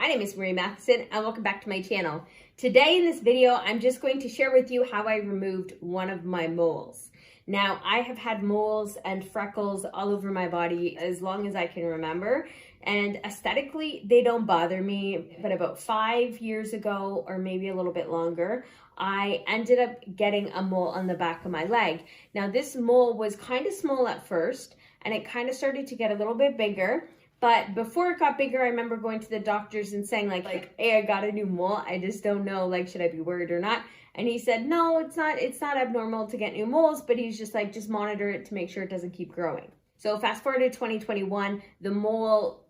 My name is Marie Matheson and welcome back to my channel. Today in this video, I'm just going to share with you how I removed one of my moles. Now, I have had moles and freckles all over my body as long as I can remember, and aesthetically, they don't bother me. But about 5 years ago, or maybe a little bit longer, I ended up getting a mole on the back of my leg. Now, this mole was kind of small at first, and it kind of started to get a little bit bigger. But before it got bigger, I remember going to the doctors and saying like, hey, I got a new mole. I just don't know, like, should I be worried or not? And he said, no, it's not abnormal to get new moles, but he's just like, just monitor it to make sure it doesn't keep growing. So fast forward to 2021, the mole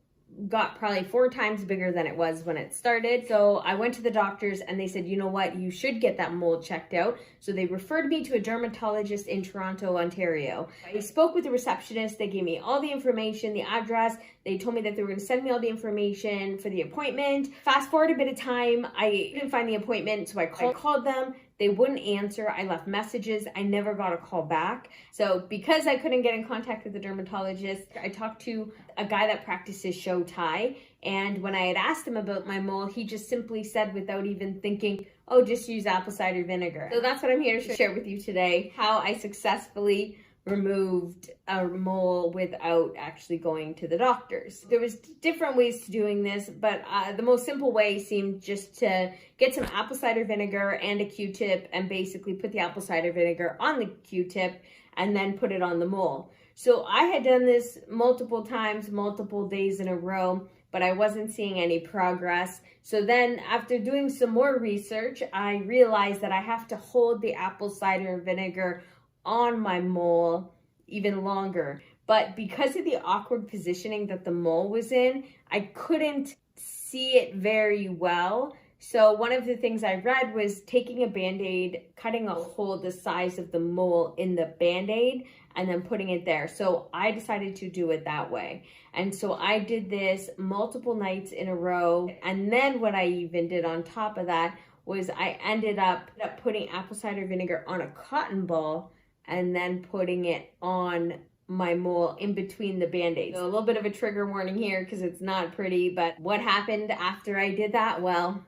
got probably 4 times bigger than it was when it started. So I went to the doctors and they said, you know what, you should get that mole checked out. So they referred me to a dermatologist in Toronto, Ontario. I spoke with the receptionist. They gave me all the information, the address. They told me that they were going to send me all the information for the appointment. Fast forward a bit of time, I didn't find the appointment, so I called them. They wouldn't answer. I left messages. I never got a call back. So because I couldn't get in contact with the dermatologist, I talked to a guy that practices show Thai. And when I had asked him about my mole, he just simply said, without even thinking, oh, just use apple cider vinegar. So that's what I'm here to share with you today, how I successfully removed a mole without actually going to the doctors. There was different ways to doing this, but the most simple way seemed just to get some apple cider vinegar and a Q-tip and basically put the apple cider vinegar on the Q-tip and then put it on the mole. So I had done this multiple times, multiple days in a row, but I wasn't seeing any progress. So then after doing some more research, I realized that I have to hold the apple cider vinegar on my mole even longer. But because of the awkward positioning that the mole was in, I couldn't see it very well. So one of the things I read was taking a Band-Aid, cutting a hole the size of the mole in the Band-Aid, and then putting it there. So I decided to do it that way. And so I did this multiple nights in a row. And then what I even did on top of that was I ended up putting apple cider vinegar on a cotton ball and then putting it on my mole in between the Band-Aids. So a little bit of a trigger warning here because it's not pretty, but what happened after I did that? Well,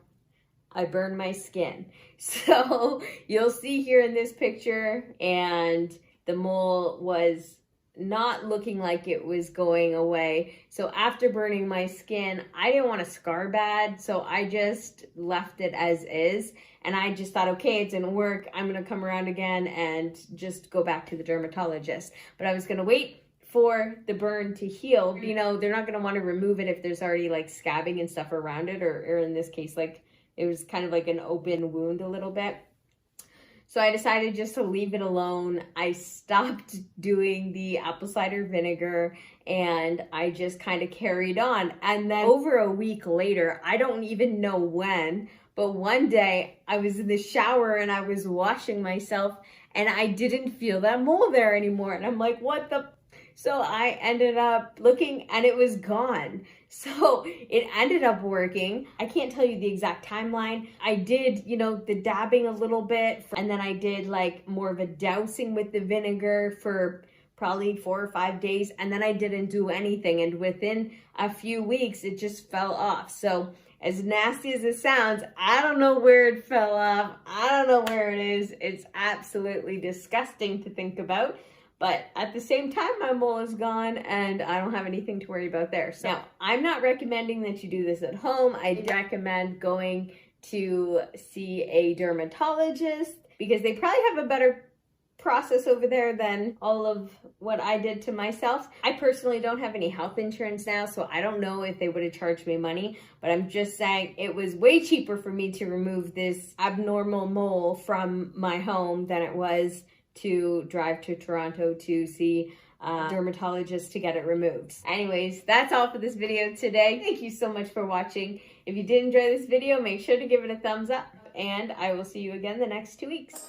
I burned my skin. So you'll see here in this picture, and the mole was not looking like it was going away. So after burning my skin, I didn't want to scar bad, so I just left it as is. And I just thought, okay, it didn't work. I'm going to come around again and just go back to the dermatologist. But I was going to wait for the burn to heal. You know, they're not going to want to remove it if there's already like scabbing and stuff around it, or in this case, like it was kind of like an open wound a little bit. So I decided just to leave it alone. I stopped doing the apple cider vinegar and I just kind of carried on. And then over a week later, I don't even know when, but one day I was in the shower and I was washing myself and I didn't feel that mole there anymore. And I'm like, what the? So I ended up looking and it was gone. So it ended up working. I can't tell you the exact timeline. I did, you know, the dabbing a little bit, and then I did like more of a dousing with the vinegar for probably 4 or 5 days. And then I didn't do anything. And within a few weeks, it just fell off. So as nasty as it sounds, I don't know where it fell off. I don't know where it is. It's absolutely disgusting to think about. But at the same time, my mole is gone and I don't have anything to worry about there. So now, I'm not recommending that you do this at home. I recommend going to see a dermatologist because they probably have a better process over there than all of what I did to myself. I personally don't have any health insurance now, so I don't know if they would have charged me money, but I'm just saying it was way cheaper for me to remove this abnormal mole from my home than it was to drive to Toronto to see a dermatologist to get it removed. Anyways, that's all for this video today. Thank you so much for watching. If you did enjoy this video, make sure to give it a thumbs up, and I will see you again the next 2 weeks.